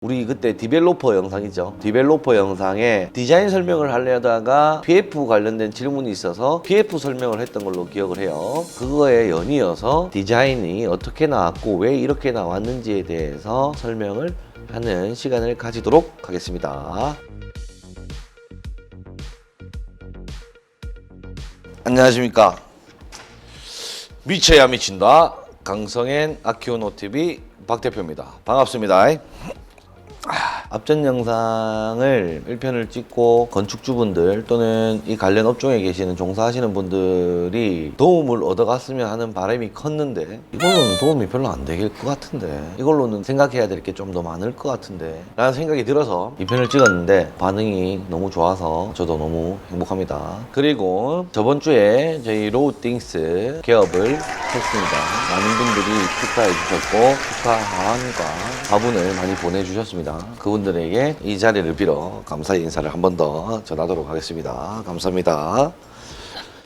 우리 그때 디벨로퍼 영상이죠. 디벨로퍼 영상에 디자인 설명을 하려다가 PF 관련된 질문이 있어서 PF 설명을 했던 걸로 기억을 해요. 그거에 연이어서 디자인이 어떻게 나왔고 왜 이렇게 나왔는지에 대해서 설명을 하는 시간을 가지도록 하겠습니다. 안녕하십니까. 미쳐야 미친다. 강성현 아키오노TV 박 대표입니다. 반갑습니다. 앞전 영상을 1편을 찍고 건축주분들 또는 이 관련 업종에 계시는 종사하시는 분들이 도움을 얻어갔으면 하는 바람이 컸는데 이걸로는 도움이 별로 안 될 것 같은데 이걸로는 생각해야 될 게 좀 더 많을 것 같은데 라는 생각이 들어서 2편을 찍었는데 반응이 너무 좋아서 저도 너무 행복합니다. 그리고 저번 주에 저희 로우띵스 개업을 했습니다. 많은 분들이 축하해 주셨고 축하 하원과 화분을 많이 보내주셨습니다. 그분들에게 이 자리를 빌어 감사의 인사를 한 번 더 전하도록 하겠습니다. 감사합니다.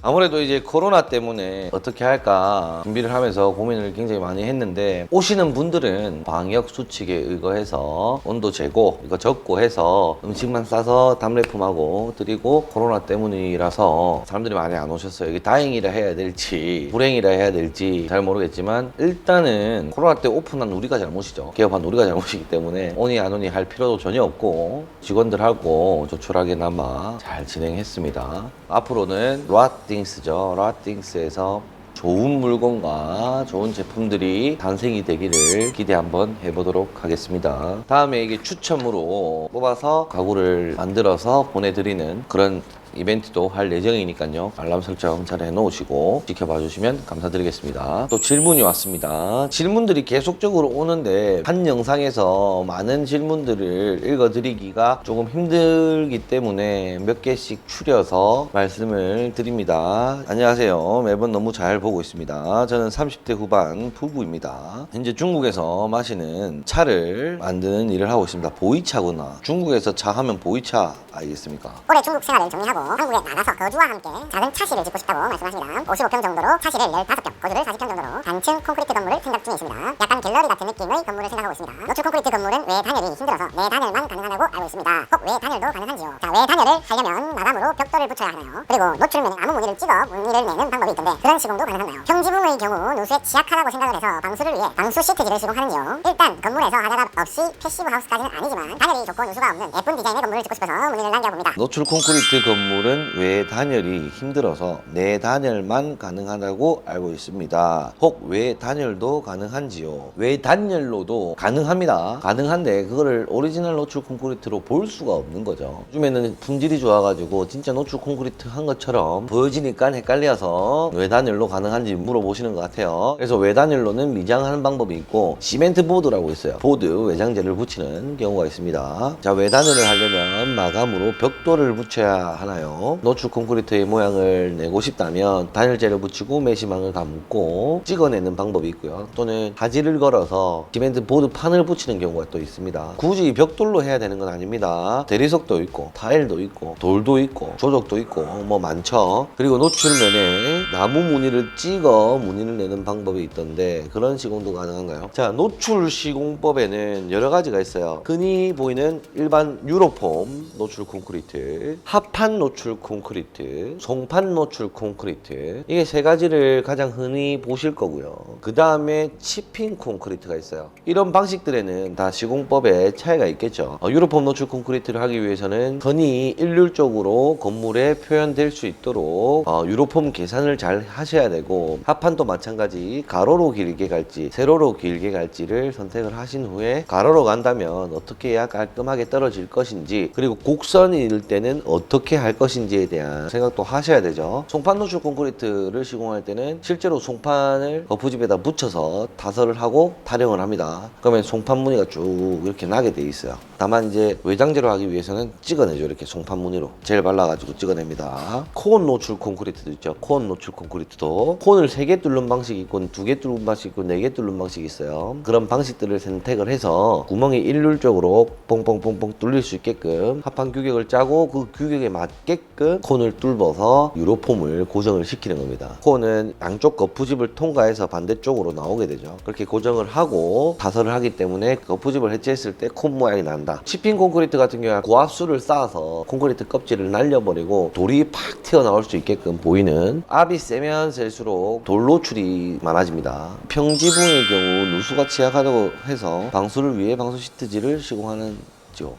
아무래도 이제 코로나 때문에 어떻게 할까 준비를 하면서 고민을 굉장히 많이 했는데 오시는 분들은 방역 수칙에 의거해서 온도 재고 이거 적고 해서 음식만 싸서 답례품하고 드리고 코로나 때문이라서 사람들이 많이 안 오셨어요. 이게 다행이라 해야 될지 불행이라 해야 될지 잘 모르겠지만 일단은 코로나 때 오픈한 우리가 잘못이죠. 개업한 우리가 잘못이기 때문에 오니 안 오니 할 필요도 전혀 없고 직원들하고 조촐하게나마 잘 진행했습니다. 앞으로는 로아띵스죠. 로아띵스에서 좋은 물건과 좋은 제품들이 탄생이 되기를 기대 한번 해보도록 하겠습니다. 다음에 이게 추첨으로 뽑아서 가구를 만들어서 보내드리는 그런 이벤트도 할 예정이니까요. 알람 설정 잘 해놓으시고 지켜봐 주시면 감사드리겠습니다. 또 질문이 왔습니다. 질문들이 계속적으로 오는데 한 영상에서 많은 질문들을 읽어드리기가 조금 힘들기 때문에 몇 개씩 추려서 말씀을 드립니다. 안녕하세요. 매번 너무 잘 보고 있습니다. 저는 30대 후반 부부입니다. 현재 중국에서 마시는 차를 만드는 일을 하고 있습니다. 보이차구나. 중국에서 차 하면 보이차 알겠습니까? 올해 중국 생활을 정리하고 한국에 나가서 거주와 함께 작은 차실을 짓고 싶다고 말씀하십니다. 55평 정도로 차실을 15평, 거주를 40평 정도로 단층 콘크리트 건물을 생각 중에 있습니다. 약간 갤러리 같은 느낌의 건물을 생각하고 있습니다. 노출 콘크리트 건물은 외 단열이 힘들어서 내 단열만 가능하다고 알고 있습니다. 혹 외 단열도 가능한지요? 자, 외 단열을 하려면 마감으로 벽돌을 붙여야 하나요? 그리고 노출면에 아무 무늬를 찍어 무늬를 내는 방법이 있던데 그런 시공도 가능한가요? 평지붕의 경우 누수에 취약하다고 생각을 해서 방수를 위해 방수 시트지를 시공하는지요? 일단 건물에서 하자가 없이 패시브 하우스까지는 아니지만 단열이 좋고 누수가 없는 예쁜 디자인의 건물을 짓고 싶어서 문의를 남겨봅니다. 노출 콘크리트 건물은 외 단열이 힘들어서 내 단열만 가능하다고 알고 있습니다. 혹 외 단열도 가능한지요? 외 단열로도 가능합니다. 가능한데 그거를 오리지널 노출 콘크리트로 볼 수가 없는 거죠. 요즘에는 품질이 좋아가지고 진짜 노출 콘크리트 한 것처럼 보여지니까 헷갈려서 외 단열로 가능한지 물어보시는 것 같아요. 그래서 외 단열로는 미장하는 방법이 있고 시멘트 보드라고 있어요. 보드 외장재를 붙이는 경우가 있습니다. 자, 외 단열을 하려면 마감으로 벽돌을 붙여야 하나요? 노출 콘크리트의 모양을 내고 싶다면 단열재를 붙이고 메시망을 감고 찍어내는 방법이 있고요. 또는 가지를 걸어서 시멘트 보드 판을 붙이는 경우가 또 있습니다. 굳이 벽돌로 해야 되는 건 아닙니다. 대리석도 있고 타일도 있고 돌도 있고 조적도 있고 뭐 많죠. 그리고 노출면에 나무 무늬를 찍어 무늬를 내는 방법이 있던데 그런 시공도 가능한가요? 자, 노출 시공법에는 여러 가지가 있어요. 흔히 보이는 일반 유로폼 노출 콘크리트, 합판 노출 콘크리트, 송판 노출 콘크리트, 이게 세 가지를 가장 흔히 보실 거고요. 그 다음에 치핑 콘크리트가 있어요. 이런 방식들에는 다 시공법에 차이가 있겠죠. 유로폼 노출 콘크리트를 하기 위해서는 선이 일률적으로 건물에 표현될 수 있도록 유로폼 계산을 잘 하셔야 되고, 합판도 마찬가지 가로로 길게 갈지 세로로 길게 갈지를 선택을 하신 후에 가로로 간다면 어떻게 해야 깔끔하게 떨어질 것인지, 그리고 곡선일 때는 어떻게 할 것인지에 대한 생각도 하셔야 되죠. 송판 노출 콘크리트를 시공할 때는 실제로 송판을 거푸집에다 붙여서 타설을 하고 타령을 합니다. 그러면 송판 무늬가 쭉 이렇게 나게 돼 있어요. 다만 이제 외장재로 하기 위해서는 찍어내죠. 이렇게 송판 무늬로 젤 발라가지고 찍어냅니다. 코온 노출 콘크리트도 있죠. 코온 노출 콘크리트도 콘을 3개 뚫는 방식이 있고 2개 뚫는 방식이 있고 4개 뚫는 방식이 있어요. 그런 방식들을 선택을 해서 구멍이 일률적으로 뽕뽕뽕뽕 뚫릴 수 있게끔 합판 규격을 짜고 그 규격에 맞 맞게끔 콘을 뚫어서 유로폼을 고정을 시키는 겁니다. 콘은 양쪽 거푸집을 통과해서 반대쪽으로 나오게 되죠. 그렇게 고정을 하고 타설을 하기 때문에 거푸집을 해체했을 때 콘 모양이 난다. 치핑 콘크리트 같은 경우에 고압수를 쌓아서 콘크리트 껍질을 날려버리고 돌이 팍 튀어나올 수 있게끔 보이는, 압이 세면 셀수록 돌 노출이 많아집니다. 평지붕의 경우 누수가 취약하다고 해서 방수를 위해 방수 시트지를 시공하는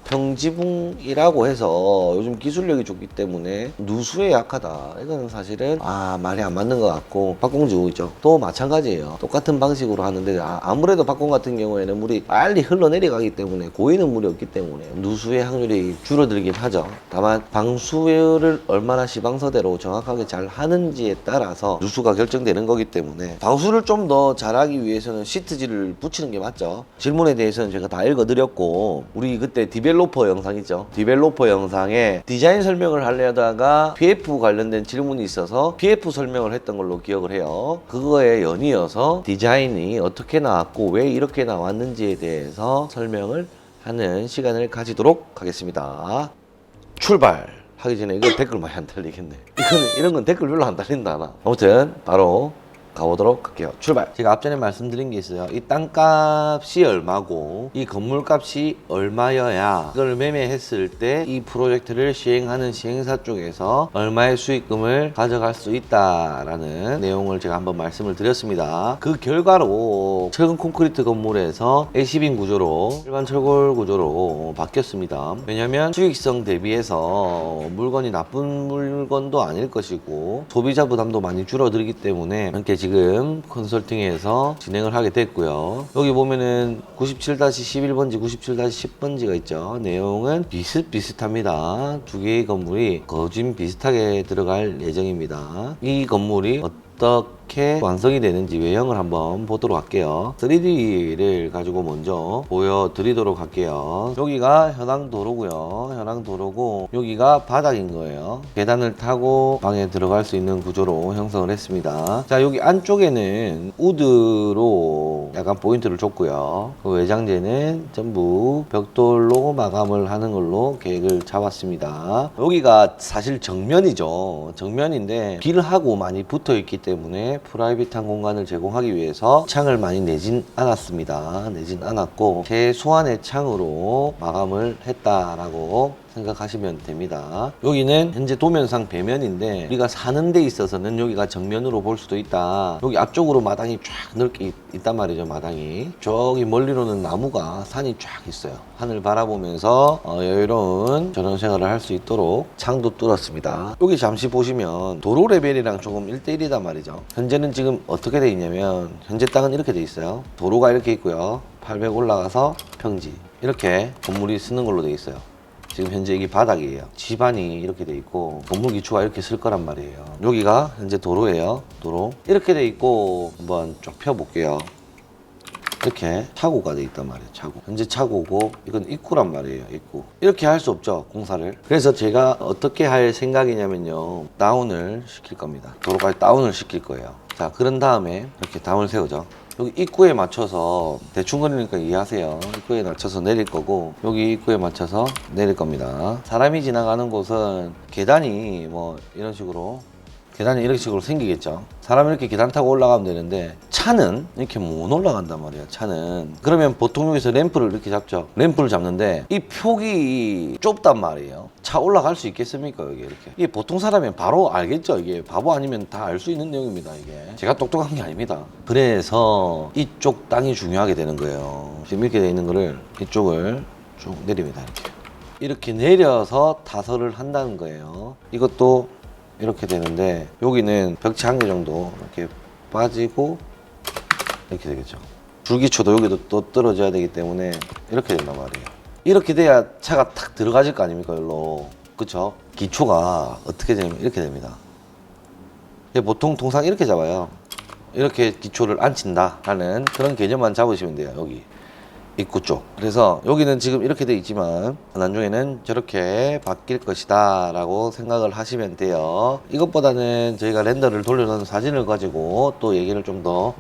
평지붕이라고 해서 요즘 기술력이 좋기 때문에 누수에 약하다. 이거는 사실은 말이 안 맞는 것 같고, 박공지구죠. 또 마찬가지예요. 똑같은 방식으로 하는데 아무래도 박공 같은 경우에는 물이 빨리 흘러내려가기 때문에 고이는 물이 없기 때문에 누수의 확률이 줄어들긴 하죠. 다만 방수를 얼마나 시방서대로 정확하게 잘 하는지에 따라서 누수가 결정되는 거기 때문에 방수를 좀 더 잘하기 위해서는 시트지를 붙이는 게 맞죠. 질문에 대해서는 제가 다 읽어드렸고, 우리 그때 디벨로퍼 영상 있죠. 디벨로퍼 영상에 디자인 설명을 하려다가 PF 관련된 질문이 있어서 PF 설명을 했던 걸로 기억을 해요. 그거에 연이어서 디자인이 어떻게 나왔고 왜 이렇게 나왔는지에 대해서 설명을 하는 시간을 가지도록 하겠습니다. 출발! 하기 전에 이거 댓글 많이 안 달리겠네. 이런 건 댓글 별로 안 달린다 나. 아무튼 바로 가보도록 할게요. 출발! 제가 앞전에 말씀드린 게 있어요. 이 땅값이 얼마고 이 건물값이 얼마여야 이걸 매매했을 때 이 프로젝트를 시행하는 시행사 쪽에서 얼마의 수익금을 가져갈 수 있다라는 내용을 제가 한번 말씀을 드렸습니다. 그 결과로 철근 콘크리트 건물에서 A시빙 구조로 일반 철골 구조로 바뀌었습니다. 왜냐면 수익성 대비해서 물건이 나쁜 물건도 아닐 것이고 소비자 부담도 많이 줄어들기 때문에 이렇게 지금 컨설팅에서 진행을 하게 됐고요. 여기 보면은 97-11번지, 97-10번지가 있죠. 내용은 비슷비슷합니다. 두 개의 건물이 거진 비슷하게 들어갈 예정입니다. 이 건물이 어떻게 완성이 되는지 외형을 한번 보도록 할게요. 3D를 가지고 먼저 보여드리도록 할게요. 여기가 현황 도로고요. 현황 도로고 여기가 바닥인 거예요. 계단을 타고 방에 들어갈 수 있는 구조로 형성을 했습니다. 자, 여기 안쪽에는 우드로 약간 포인트를 줬고요. 그 외장재는 전부 벽돌로 마감을 하는 걸로 계획을 잡았습니다. 여기가 사실 정면이죠. 정면인데 빌하고 많이 붙어 있기 때문에 프라이빗한 공간을 제공하기 위해서 창을 많이 내진 않았습니다. 내진 않았고 최소한의 창으로 마감을 했다라고 생각하시면 됩니다. 여기는 현재 도면상 배면인데 우리가 사는 데 있어서는 여기가 정면으로 볼 수도 있다. 여기 앞쪽으로 마당이 쫙 넓게 있단 말이죠. 마당이 저기 멀리로는 나무가 산이 쫙 있어요. 하늘 바라보면서 여유로운 저녁 생활을 할 수 있도록 창도 뚫었습니다. 여기 잠시 보시면 도로 레벨이랑 조금 1대1이단 말이죠. 현재는 지금 어떻게 돼 있냐면 현재 땅은 이렇게 돼 있어요. 도로가 이렇게 있고요. 800 올라가서 평지 이렇게 건물이 쓰는 걸로 돼 있어요. 지금 현재 이게 바닥이에요. 집안이 이렇게 돼 있고 건물 기초가 이렇게 쓸 거란 말이에요. 여기가 현재 도로예요. 도로 이렇게 돼 있고 한번 쭉 펴볼게요. 이렇게 차고가 돼 있단 말이에요. 차고. 현재 차고고 이건 입구란 말이에요. 입구. 이렇게 할 수 없죠. 공사를. 그래서 제가 어떻게 할 생각이냐면요. 다운을 시킬 겁니다. 도로까지 다운을 시킬 거예요. 자, 그런 다음에 이렇게 담을 세우죠. 여기 입구에 맞춰서 대충 그리니까 이해하세요. 입구에 맞춰서 내릴 거고 여기 입구에 맞춰서 내릴 겁니다. 사람이 지나가는 곳은 계단이 뭐 이런 식으로 계단이 이런 식으로 생기겠죠. 사람이 이렇게 계단 타고 올라가면 되는데 차는 이렇게 못 올라간단 말이에요. 차는. 그러면 보통 여기서 램프를 이렇게 잡죠. 램프를 잡는데 이 폭이 좁단 말이에요. 차 올라갈 수 있겠습니까? 여기 이렇게. 이게 보통 사람이면 바로 알겠죠. 이게 바보 아니면 다 알 수 있는 내용입니다. 이게 제가 똑똑한 게 아닙니다. 그래서 이쪽 땅이 중요하게 되는 거예요. 지금 이렇게 돼 있는 거를 이쪽을 쭉 내립니다. 이렇게 내려서 타설을 한다는 거예요. 이것도 이렇게 되는데 여기는 벽체 한 개 정도 이렇게 빠지고 이렇게 되겠죠. 줄기초도 여기도 또 떨어져야 되기 때문에 이렇게 된단 말이에요. 이렇게 돼야 차가 탁 들어가질 거 아닙니까? 여기로. 그쵸? 기초가 어떻게 되냐면 이렇게 됩니다. 보통 통상 이렇게 잡아요. 이렇게 기초를 앉힌다 하는 그런 개념만 잡으시면 돼요. 여기 입구 쪽. 그래서 여기는 지금 이렇게 돼 있지만 나중에는 저렇게 바뀔 것이다 라고 생각을 하시면 돼요. 이것보다는 저희가 렌더를 돌려놓은 사진을 가지고 또 얘기를 좀 더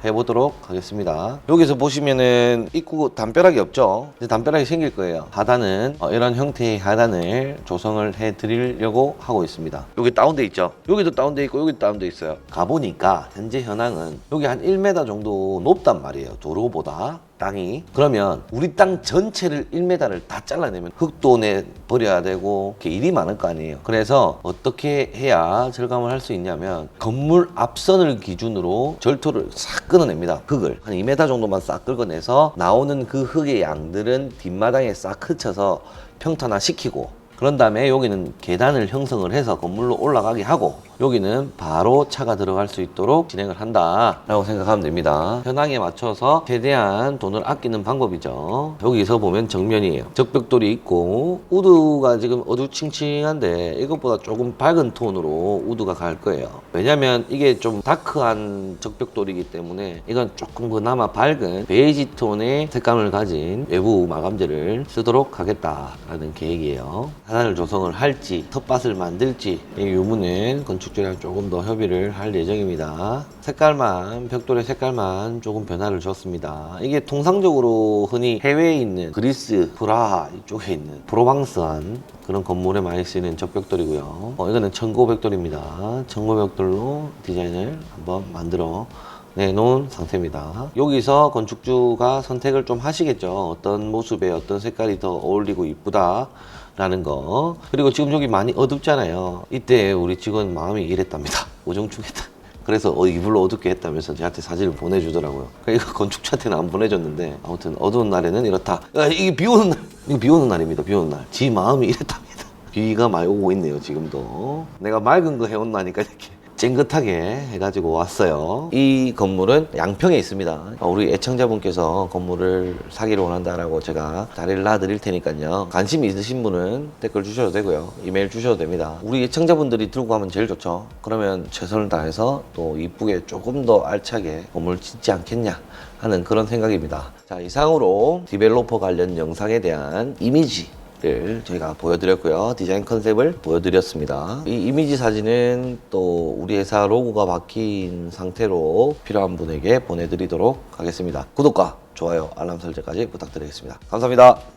해보도록 하겠습니다. 여기서 보시면은 입구 담벼락이 없죠. 이제 담벼락이 생길 거예요. 하단은 이런 형태의 하단을 조성을 해 드리려고 하고 있습니다. 여기 다운돼 있죠. 여기도 다운돼 있고 여기도 다운돼 있어요. 가보니까 현재 현황은 여기 한 1m 정도 높단 말이에요. 도로보다 땅이. 그러면 우리 땅 전체를 1m를 다 잘라내면 흙도 내 버려야 되고 이렇게 일이 많을 거 아니에요. 그래서 어떻게 해야 절감을 할 수 있냐면 건물 앞선을 기준으로 절토를 싹 끊어냅니다. 흙을 한 2m 정도만 싹 긁어내서 나오는 그 흙의 양들은 뒷마당에 싹 흩쳐서 평탄화 시키고, 그런 다음에 여기는 계단을 형성을 해서 건물로 올라가게 하고, 여기는 바로 차가 들어갈 수 있도록 진행을 한다 라고 생각하면 됩니다. 현황에 맞춰서 최대한 돈을 아끼는 방법이죠. 여기서 보면 정면이에요. 적벽돌이 있고 우드가 지금 어두칭칭한데 이것보다 조금 밝은 톤으로 우드가 갈 거예요. 왜냐면 이게 좀 다크한 적벽돌이기 때문에 이건 조금 그나마 밝은 베이지 톤의 색감을 가진 외부 마감재를 쓰도록 하겠다라는 계획이에요. 하단을 조성을 할지 텃밭을 만들지 이 유무는 건축주랑 조금 더 협의를 할 예정입니다. 색깔만, 벽돌의 색깔만 조금 변화를 줬습니다. 이게 통상적으로 흔히 해외에 있는 그리스, 프라하 이쪽에 있는 프로방스한 그런 건물에 많이 쓰이는 적벽돌이고요. 이거는 청고벽돌입니다. 청고벽돌로 디자인을 한번 만들어 내놓은 상태입니다. 여기서 건축주가 선택을 좀 하시겠죠. 어떤 모습에 어떤 색깔이 더 어울리고 이쁘다 라는 거. 그리고 지금 여기 많이 어둡잖아요. 이때 우리 직원 마음이 이랬답니다. 우중충했다. 그래서 이불로 어둡게 했다면서 저한테 사진을 보내주더라고요. 이거 건축주한테는 안 보내줬는데 아무튼 어두운 날에는 이렇다. 이게 비 오는 날, 이거 비 오는 날입니다. 비 오는 날. 지 마음이 이랬답니다. 비가 많이 오고 있네요. 지금도. 내가 맑은 거 해온다니까 이렇게 쨍긋하게 해가지고 왔어요. 이 건물은 양평에 있습니다. 우리 애청자분께서 건물을 사기를 원한다라고 제가 자리를 놔드릴 테니까요. 관심 있으신 분은 댓글 주셔도 되고요. 이메일 주셔도 됩니다. 우리 애청자분들이 들고 가면 제일 좋죠. 그러면 최선을 다해서 또 이쁘게 조금 더 알차게 건물을 짓지 않겠냐 하는 그런 생각입니다. 자, 이상으로 디벨로퍼 관련 영상에 대한 이미지 를 저희가 보여드렸고요. 디자인 컨셉을 보여드렸습니다. 이 이미지 사진은 또 우리 회사 로고가 박힌 상태로 필요한 분에게 보내드리도록 하겠습니다. 구독과 좋아요, 알람 설정까지 부탁드리겠습니다. 감사합니다.